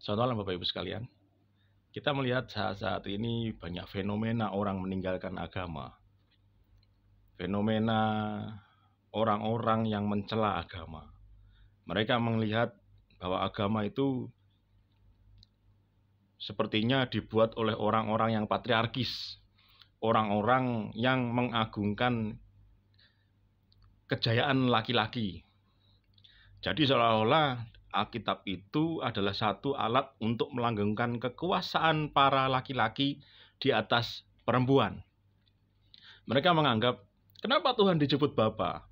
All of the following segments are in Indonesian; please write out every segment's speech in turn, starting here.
Selamat malam Bapak Ibu sekalian. Kita melihat saat-saat ini banyak fenomena orang meninggalkan agama. Fenomena orang-orang yang mencela agama. Mereka melihat bahwa agama itu sepertinya dibuat oleh orang-orang yang patriarkis. Orang-orang yang mengagungkan kejayaan laki-laki. Jadi seolah-olah Alkitab itu adalah satu alat untuk melanggengkan kekuasaan para laki-laki di atas perempuan. Mereka menganggap, kenapa Tuhan disebut Bapa,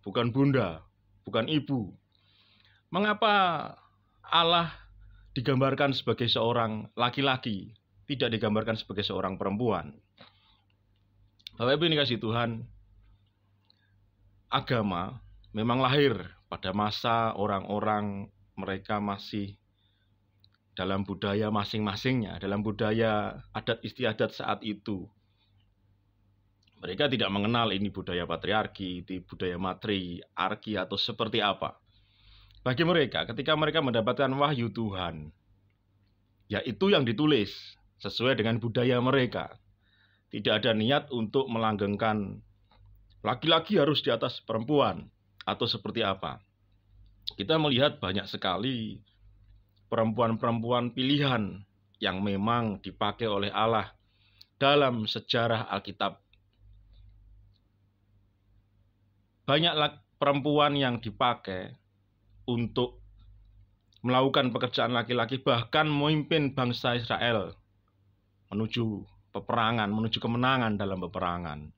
bukan Bunda, bukan Ibu? Mengapa Allah digambarkan sebagai seorang laki-laki, tidak digambarkan sebagai seorang perempuan? Bapak Ibu yang dikasihi Tuhan, agama memang lahir pada masa orang-orang mereka masih dalam budaya masing-masingnya, dalam budaya adat istiadat saat itu. Mereka tidak mengenal ini budaya patriarki, ini budaya matriarki atau seperti apa. Bagi mereka, ketika mereka mendapatkan wahyu Tuhan, ya itu yang ditulis sesuai dengan budaya mereka. Tidak ada niat untuk melanggengkan laki-laki harus di atas perempuan atau seperti apa. Kita melihat banyak sekali perempuan-perempuan pilihan yang memang dipakai oleh Allah dalam sejarah Alkitab. Banyak perempuan yang dipakai untuk melakukan pekerjaan laki-laki, bahkan memimpin bangsa Israel menuju peperangan, menuju kemenangan dalam peperangan.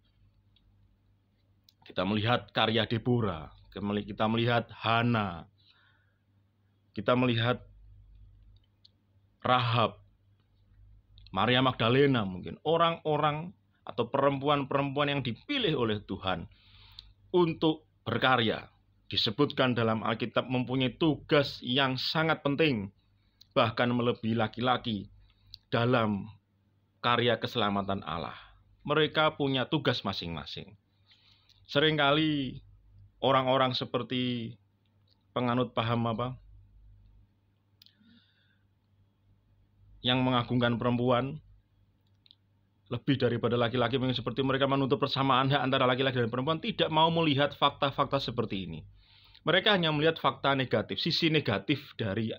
Kita melihat karya Deborah, kita melihat Hana, kita melihat Rahab, Maria Magdalena mungkin. Orang-orang atau perempuan-perempuan yang dipilih oleh Tuhan untuk berkarya. Disebutkan dalam Alkitab mempunyai tugas yang sangat penting, bahkan melebihi laki-laki dalam karya keselamatan Allah. Mereka punya tugas masing-masing. Seringkali orang-orang seperti penganut paham yang mengagungkan perempuan lebih daripada laki-laki, mungkin seperti mereka menuntut persamaan hak antara laki-laki dan perempuan, tidak mau melihat fakta-fakta seperti ini. Mereka hanya melihat fakta negatif, sisi negatif dari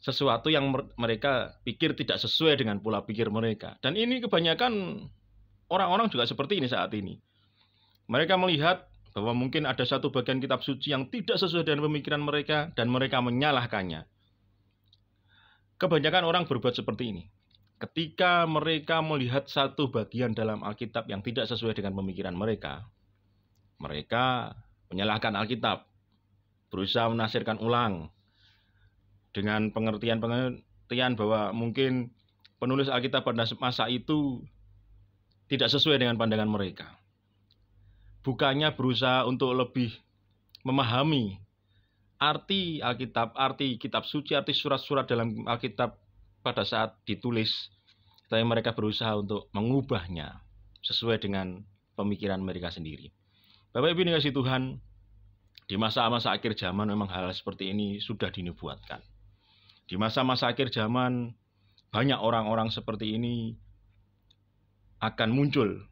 sesuatu yang mereka pikir tidak sesuai dengan pola pikir mereka. Dan ini kebanyakan orang-orang juga seperti ini saat ini. Mereka melihat bahwa mungkin ada satu bagian kitab suci yang tidak sesuai dengan pemikiran mereka dan mereka menyalahkannya. Kebanyakan orang berbuat seperti ini. Ketika mereka melihat satu bagian dalam Alkitab yang tidak sesuai dengan pemikiran mereka, mereka menyalahkan Alkitab, berusaha menafsirkan ulang dengan pengertian bahwa mungkin penulis Alkitab pada masa itu tidak sesuai dengan pandangan mereka. Bukannya berusaha untuk lebih memahami arti Alkitab, arti kitab suci, arti surat-surat dalam Alkitab pada saat ditulis, tapi mereka berusaha untuk mengubahnya sesuai dengan pemikiran mereka sendiri. Bapak Ibu yang dikasihi Tuhan, di masa-masa akhir zaman memang hal seperti ini sudah dinubuatkan. Di masa-masa akhir zaman banyak orang-orang seperti ini akan muncul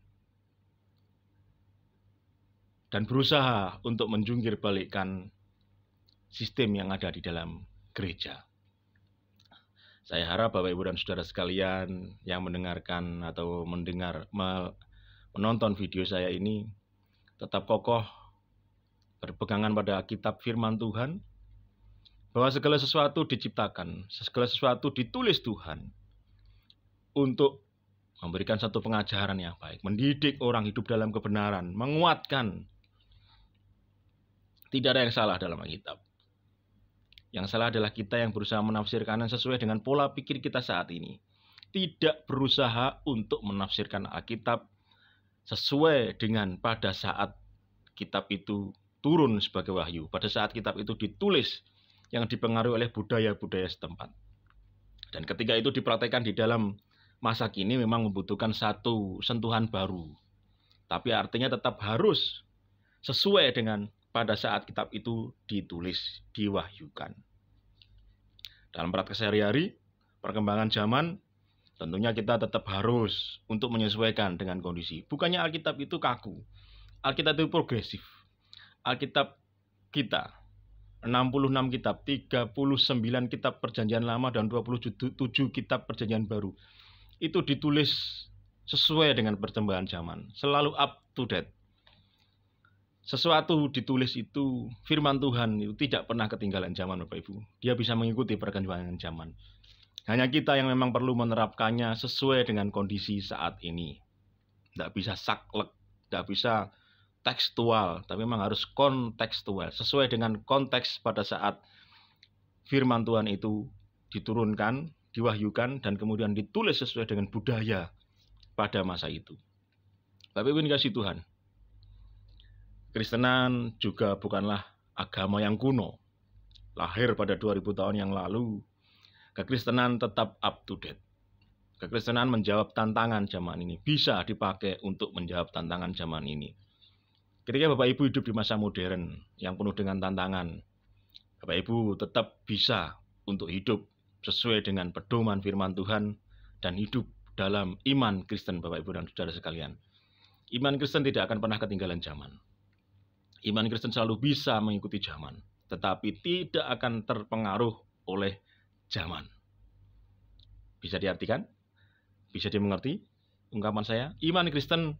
dan berusaha untuk menjungkir balikkan sistem yang ada di dalam gereja. Saya harap Bapak Ibu dan Saudara sekalian yang mendengarkan atau menonton video saya ini tetap kokoh berpegangan pada kitab firman Tuhan, bahwa segala sesuatu diciptakan, segala sesuatu ditulis Tuhan untuk memberikan satu pengajaran yang baik, mendidik orang hidup dalam kebenaran, menguatkan. Tidak ada yang salah dalam Alkitab. Yang salah adalah kita yang berusaha menafsirkannya sesuai dengan pola pikir kita saat ini. Tidak berusaha untuk menafsirkan Alkitab sesuai dengan pada saat kitab itu turun sebagai wahyu, pada saat kitab itu ditulis yang dipengaruhi oleh budaya-budaya setempat. Dan ketika itu dipraktekkan di dalam masa kini memang membutuhkan satu sentuhan baru. Tapi artinya tetap harus sesuai dengan pada saat kitab itu ditulis, diwahyukan. Dalam praktek sehari-hari, perkembangan zaman, tentunya kita tetap harus untuk menyesuaikan dengan kondisi. Bukannya Alkitab itu kaku. Alkitab itu progresif. Alkitab kita 66 kitab, 39 kitab Perjanjian Lama dan 27 kitab Perjanjian Baru. Itu ditulis sesuai dengan perkembangan zaman, selalu up to date. Sesuatu ditulis itu, firman Tuhan itu tidak pernah ketinggalan zaman, Bapak Ibu. Dia bisa mengikuti perkembangan zaman. Hanya kita yang memang perlu menerapkannya sesuai dengan kondisi saat ini. Tidak bisa saklek, tidak bisa tekstual, tapi memang harus kontekstual, sesuai dengan konteks pada saat firman Tuhan itu diturunkan, diwahyukan, dan kemudian ditulis sesuai dengan budaya pada masa itu. Tapi ini kasih Tuhan, Kristenan juga bukanlah agama yang kuno, lahir pada 2000 tahun yang lalu. Kekristenan tetap up to date. Kekristenan menjawab tantangan zaman ini, bisa dipakai untuk menjawab tantangan zaman ini. Ketika Bapak Ibu hidup di masa modern yang penuh dengan tantangan, Bapak Ibu tetap bisa untuk hidup sesuai dengan pedoman firman Tuhan dan hidup dalam iman Kristen, Bapak Ibu dan saudara sekalian. Iman Kristen tidak akan pernah ketinggalan zaman. Iman Kristen selalu bisa mengikuti zaman, tetapi tidak akan terpengaruh oleh zaman. Bisa diartikan? Bisa dimengerti ungkapan saya? Iman Kristen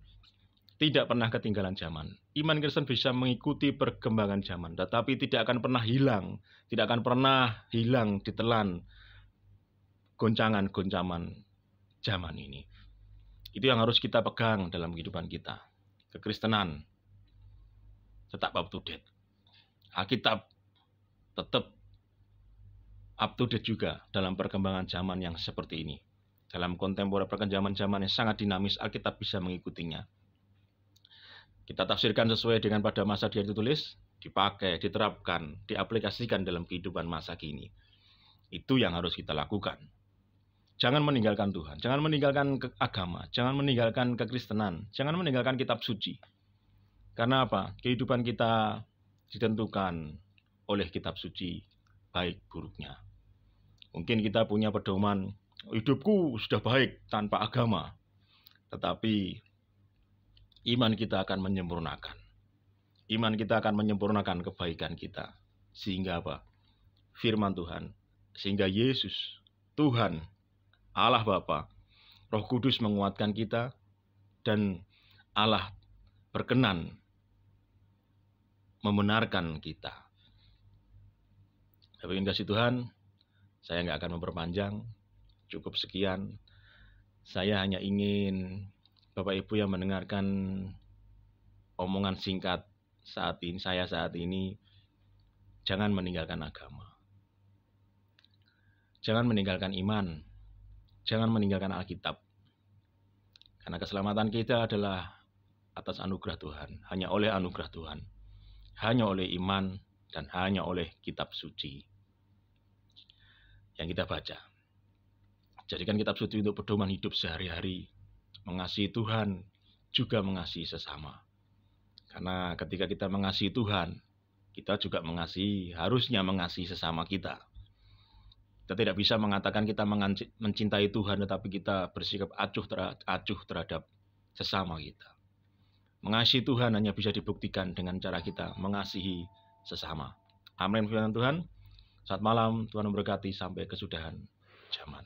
tidak pernah ketinggalan zaman. Iman Kristen bisa mengikuti perkembangan zaman, tetapi tidak akan pernah hilang, tidak akan pernah hilang ditelan goncangan-goncangan zaman ini. Itu yang harus kita pegang dalam kehidupan kita. Kekristenan tetap up to date. Alkitab tetap up to date juga dalam perkembangan zaman yang seperti ini. Dalam kontemporer perkembangan zaman yang sangat dinamis, Alkitab bisa mengikutinya. Kita tafsirkan sesuai dengan pada masa dia ditulis, dipakai, diterapkan, diaplikasikan dalam kehidupan masa kini. Itu yang harus kita lakukan. Jangan meninggalkan Tuhan, jangan meninggalkan agama, jangan meninggalkan kekristenan, jangan meninggalkan kitab suci. Karena apa? Kehidupan kita ditentukan oleh kitab suci, baik buruknya. Mungkin kita punya pedoman, hidupku sudah baik tanpa agama. Tetapi iman kita akan menyempurnakan. Iman kita akan menyempurnakan kebaikan kita. Sehingga apa? Firman Tuhan. Sehingga Yesus, Tuhan, Allah Bapa, Roh Kudus menguatkan kita. Dan Allah berkenan membenarkan kita. Tapi ingin kasih Tuhan, saya nggak akan memperpanjang. Cukup sekian. Saya hanya ingin Bapak Ibu yang mendengarkan omongan singkat saat ini, jangan meninggalkan agama. Jangan meninggalkan iman. Jangan meninggalkan Alkitab. Karena keselamatan kita adalah atas anugerah Tuhan. Hanya oleh anugerah Tuhan. Hanya oleh iman dan hanya oleh kitab suci yang kita baca. Jadikan kitab suci untuk pedoman hidup sehari-hari. Mengasihi Tuhan, juga mengasihi sesama. Karena ketika kita mengasihi Tuhan, kita juga harusnya mengasihi sesama kita. Kita tidak bisa mengatakan kita mencintai Tuhan, tetapi kita bersikap acuh terhadap sesama kita. Mengasihi Tuhan hanya bisa dibuktikan dengan cara kita mengasihi sesama. Amin firman Tuhan. Selamat malam, Tuhan memberkati sampai kesudahan zaman.